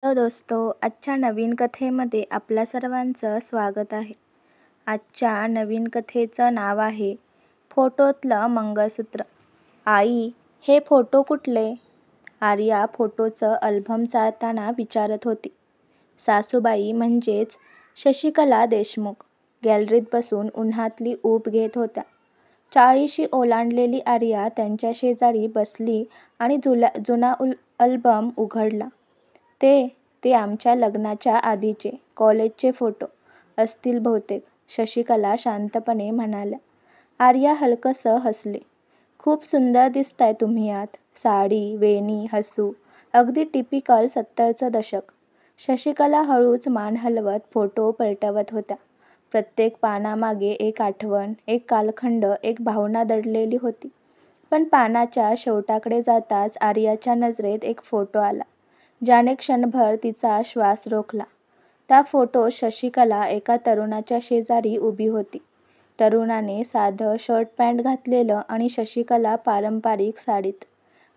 Hello दोस्तो, आजच्या नवीन कथेमध्ये आपल्या सर्वांचं स्वागत आहे. आजच्या नवीन कथेचं नाव आहे फोटोतलं मंगळसूत्र. आई, हे फोटो कुठले? आर्या फोटोचं अल्बम चाळताना विचारत होती. सासूबाई म्हणजेच शशिकला देशमुख गॅलरीत बसून उन्हातली ऊब घेत होत्या. 40शी ओलांडलेली आर्या त्यांच्या शेजारी बसली आणि जुना अल्बम उघडला. ते आमच्या लग्नाच्या आधीचे कॉलेजचे फोटो असतील बहुतेक, शशिकला शांतपणे म्हणाल्या. आर्या हलकसं हसली. खूप सुंदर दिसताय तुम्ही यात. साडी, वेणी, हसू, अगदी टिपिकल 70चं दशक. शशिकला हळूच मान हलवत फोटो पलटवत होत्या. प्रत्येक पानामागे एक आठवण, एक कालखंड, एक भावना दडलेली होती. पण पानाच्या शेवटाकडे जाताच आर्याच्या नजरेत एक फोटो आला, ज्याने क्षणभर तिचा श्वास रोखला. त्या फोटोत शशिकला एका तरुणाच्या शेजारी उभी होती. तरुणाने साधं शर्ट पॅन्ट घातलेलं आणि शशिकला पारंपरिक साडीत.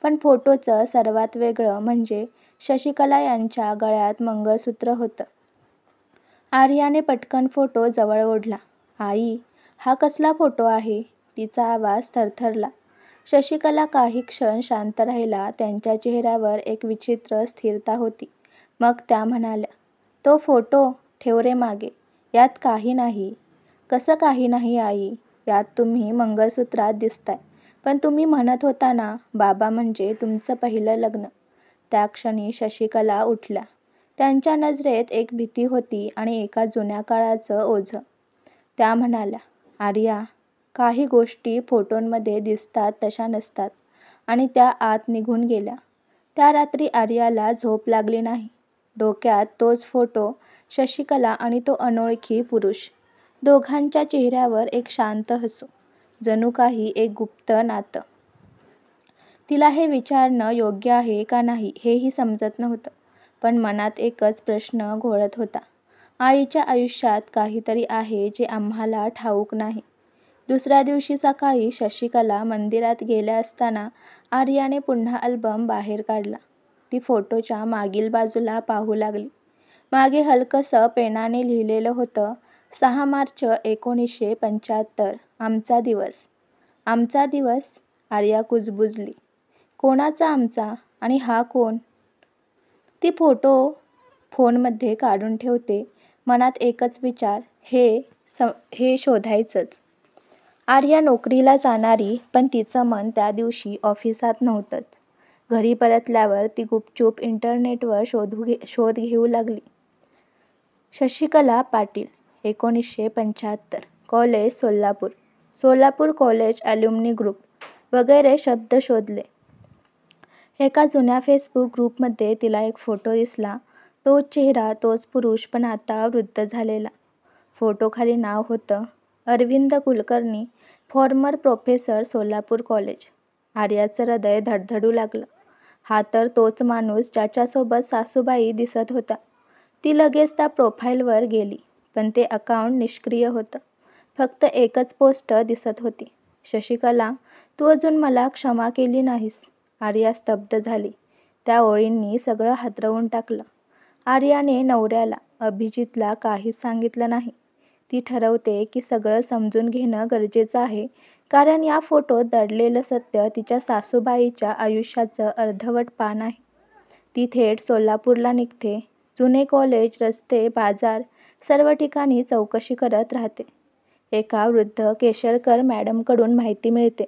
पण फोटोचं सर्वात वेगळं म्हणजे शशिकला यांच्या गळ्यात मंगळसूत्र होतं. आर्याने पटकन फोटो जवळ ओढला. आई, हा कसला फोटो आहे? तिचा आवाज थरथरला. शशिकला काही क्षण शांत राहिला. त्यांच्या चेहऱ्यावर एक विचित्र स्थिरता होती. मग त्या म्हणाल्या, तो फोटो ठेव रे मागे. यात काही नाही. कसं काही नाही आई? यात तुम्ही मंगळसूत्रात दिसताय. पण तुम्ही म्हणत होता ना, बाबा म्हणजे तुमचं पहिलं लग्न. त्या क्षणी शशिकला उठल्या. त्यांच्या नजरेत एक भीती होती आणि एका जुन्या काळाचं ओझं. त्या म्हणाल्या, आर्या, काही गोष्टी फोटोंमध्ये दिसतात तशा नसतात आणि त्या आत निघून गेल्या. त्या रात्री आर्याला झोप लागली नाही. डोक्यात तोच फोटो, शशिकला आणि तो अनोळखी पुरुष. दोघांच्या चेहऱ्यावर एक शांत हसू, जणू काही एक गुप्त नातं. तिला हे विचारणं योग्य आहे का नाही हेही समजत नव्हतं. पण मनात एकच प्रश्न घोळत होता. आईच्या आयुष्यात काहीतरी आहे जे आम्हाला ठाऊक नाही. दुसऱ्या दिवशी सकाळी शशिकला मंदिरात गेल्या असताना आर्याने पुन्हा अल्बम बाहेर काढला. ती फोटोच्या मागील बाजूला पाहू लागली. मागे हलकसं पेनाने लिहिलेलं होतं, 6 मार्च 1975, आमचा दिवस. आमचा दिवस? आर्या कुजबुजली. कोणाचा आमचा? आणि हा कोण? ती फोटो फोनमध्ये काढून ठेवते. मनात एकच विचार, हे शोधायचंच. आर्या नोकरीला जाणारी, पण तिचं मन त्या दिवशी ऑफिसात नव्हतंच. घरी परतल्यावर ती गुपचूप इंटरनेटवर शोध घेऊ लागली. Shashikala Patil, 1975, college Solapur, Solapur college alumni group वगैरे शब्द शोधले. एका जुन्या फेसबुक ग्रुपमध्ये तिला एक फोटो दिसला. तोच चेहरा, तोच पुरुष, पण आता वृद्ध झालेला. फोटोखाली नाव होतं, Arvind Kulkarni, former professor, Solapur college. आर्याचं हृदय धडधडू लागलं. हा तर तोच माणूस ज्याच्यासोबत सासूबाई दिसत होता. ती लगेच त्या प्रोफाईलवर गेली, पण ते अकाउंट निष्क्रिय होतं. फक्त एकच पोस्ट दिसत होती, शशिकला, तू अजून मला क्षमा केली नाहीस. आर्या स्तब्ध झाली. त्या ओळींनी सगळं हादरवून टाकलं. आर्याने नवऱ्याला, अभिजितला काहीच सांगितलं नाही. ती ठरवते की सगळं समजून घेणं गरजेचं आहे, कारण या फोटोत दडलेलं सत्य तिच्या सासूबाईच्या आयुष्याचं अर्धवट पान आहे. ती थेट सोलापूरला निघते. जुने कॉलेज, रस्ते, बाजार, सर्व ठिकाणी चौकशी करत राहते. एका वृद्ध केशरकर मॅडमकडून माहिती मिळते.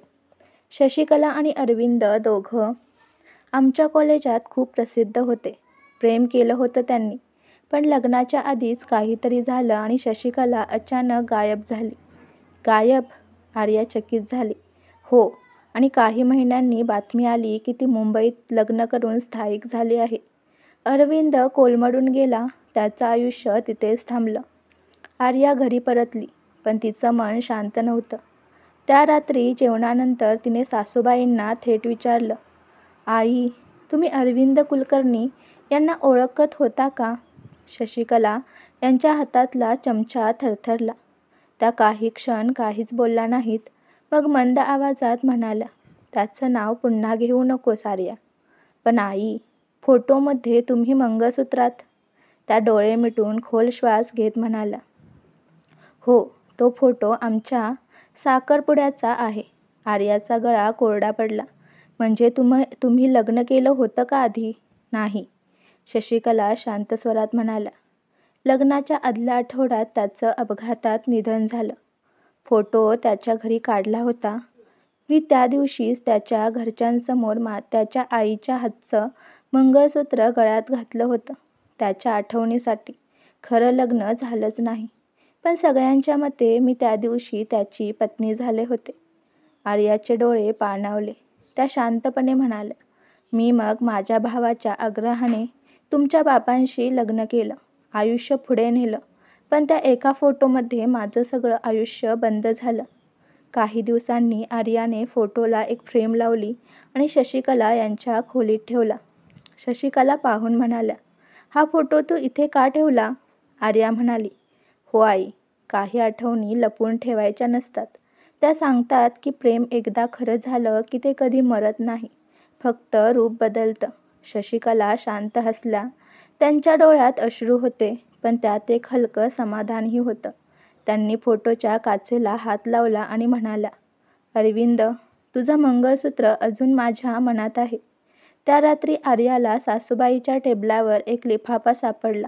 शशिकला आणि अरविंद दोघं आमच्या कॉलेजात खूप प्रसिद्ध होते. प्रेम केलं होतं त्यांनी. पण लग्नाच्या आधीच काहीतरी झालं आणि शशिकला अचानक गायब झाली. गायब? आर्या चकित झाली. हो, आणि काही महिन्यांनी बातमी आली की ती मुंबईत लग्न करून स्थायिक झाली आहे. अरविंद कोलमडून गेला. त्याचं आयुष्य तिथेच थांबलं. आर्या घरी परतली, पण तिचं मन शांत नव्हतं. त्या रात्री जेवणानंतर तिने सासूबाईंना थेट विचारलं, आई, तुम्ही अरविंद कुलकर्णी यांना ओळखत होता का? शशिकला यांच्या हातातला चमचा थरथरला. त्या काही क्षण काहीच बोलल्या नाहीत. मग मंद आवाजात म्हणाल्या, त्याचं नाव पुन्हा घेऊ नकोस आर्या. पण आई, फोटोमध्ये तुम्ही मंगळसूत्रात? त्या डोळे मिटून खोल श्वास घेत म्हणाला. हो, तो फोटो आमच्या साखरपुड्याचा आहे. आर्याचा गळा कोरडा पडला. म्हणजे तुम्ही लग्न केलं होतं का आधी? नाही, शशिकला शांत स्वरात म्हणाल्या. लग्नाच्या आदल्या आठवड्यात त्याचं अपघातात निधन झालं. फोटो त्याच्या घरी काढला होता. मी त्या दिवशीच त्याच्या घरच्यांसमोर त्याच्या आईच्या हातचं मंगळसूत्र गळ्यात घातलं होतं. त्याच्या आठवणीसाठी. खरं लग्न झालंच नाही, पण सगळ्यांच्या मते मी त्या दिवशी त्याची पत्नी झाले होते. आर्याचे डोळे पाणावले. त्या शांतपणे म्हणाल्या, मी मग माझ्या भावाच्या आग्रहाने तुमच्या बाबांशी लग्न केलं, आयुष्य पुढे नेलं. पण त्या एका फोटोमध्ये माझं सगळं आयुष्य बंद झालं. काही दिवसांनी आर्याने फोटोला एक फ्रेम लावली आणि शशिकला यांच्या खोलीत ठेवला. शशिकला पाहून म्हणाल्या, हा फोटो तू इथे का ठेवला? आर्या म्हणाली, हो आई, काही आठवणी लपवून ठेवायच्या नसतात. त्या सांगतात की प्रेम एकदा खरं झालं की ते कधी मरत नाही, फक्त रूप बदलतं. शशिकला शांत हसल्या. त्यांच्या डोळ्यात अश्रू होते, पण त्यात एक हलकं समाधानही होतं. त्यांनी फोटोच्या काचेला हात लावला आणि म्हणाल्या, अरविंद, तुझं मंगळसूत्र अजून माझ्या मनात आहे. त्या रात्री आर्याला सासूबाईच्या टेबलावर एक लिफाफा सापडला.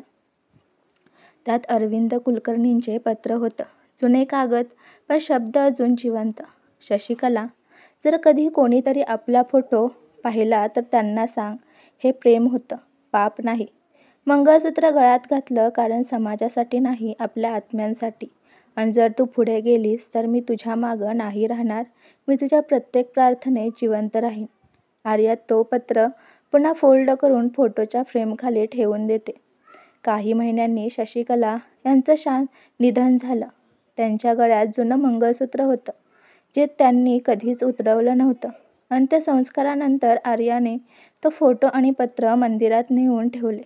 त्यात अरविंद कुलकर्णींचे पत्र होतं. जुने कागद, पण शब्द अजून जिवंत. शशिकला, जर कधी कोणीतरी आपला फोटो पाहिला तर त्यांना सांग, हे प्रेम होतं, पाप नाही. मंगळसूत्र गळ्यात घातलं कारण समाजासाठी नाही, आपल्या आत्म्यांसाठी. आणि जर तू पुढे गेलीस तर मी तुझ्या मागं नाही राहणार. मी तुझ्या प्रत्येक प्रार्थनेत जिवंत राहीन. आर्या तो पत्र पुन्हा फोल्ड करून फोटोच्या फ्रेमखाली ठेवून देते. काही महिन्यांनी शशिकला यांचं निधन झालं. त्यांच्या गळ्यात जुनं मंगळसूत्र होतं, जे त्यांनी कधीच उतरवलं नव्हतं. अंत्यसंस्कारानंतर आर्याने तो फोटो आणि पत्र मंदिरात नेऊन ठेवले.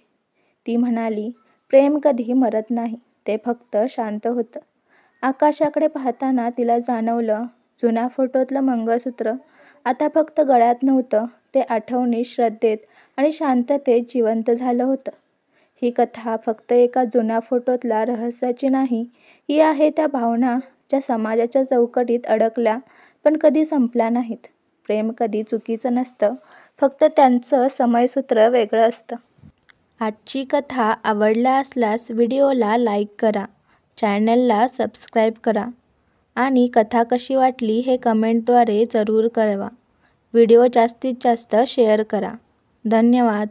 ती म्हणाली, प्रेम कधी मरत नाही, ते फक्त शांत होतं. आकाशाकडे पाहताना तिला जाणवलं, जुन्या फोटोतलं मंगळसूत्र आता फक्त गळ्यात नव्हतं, ते आठवणीत, श्रद्धेत आणि शांततेत जिवंत झालं होतं. ही कथा फक्त एका जुन्या फोटोतल्या रहस्याची नाही, ही आहे त्या भावना ज्या समाजाच्या चौकटीत अडकल्या पण कधी संपल्या नाहीत. प्रेम कधी चुकीचं नसतं, फक्त त्यांचं समयसूत्र वेगळं असतं. आजची कथा आवडला असल्यास व्हिडिओला लाईक करा, चॅनलला सबस्क्राईब करा आणि कथा कशी वाटली हे कमेंटद्वारे जरूर कळवा. व्हिडिओ जास्तीत जास्त शेअर करा. धन्यवाद.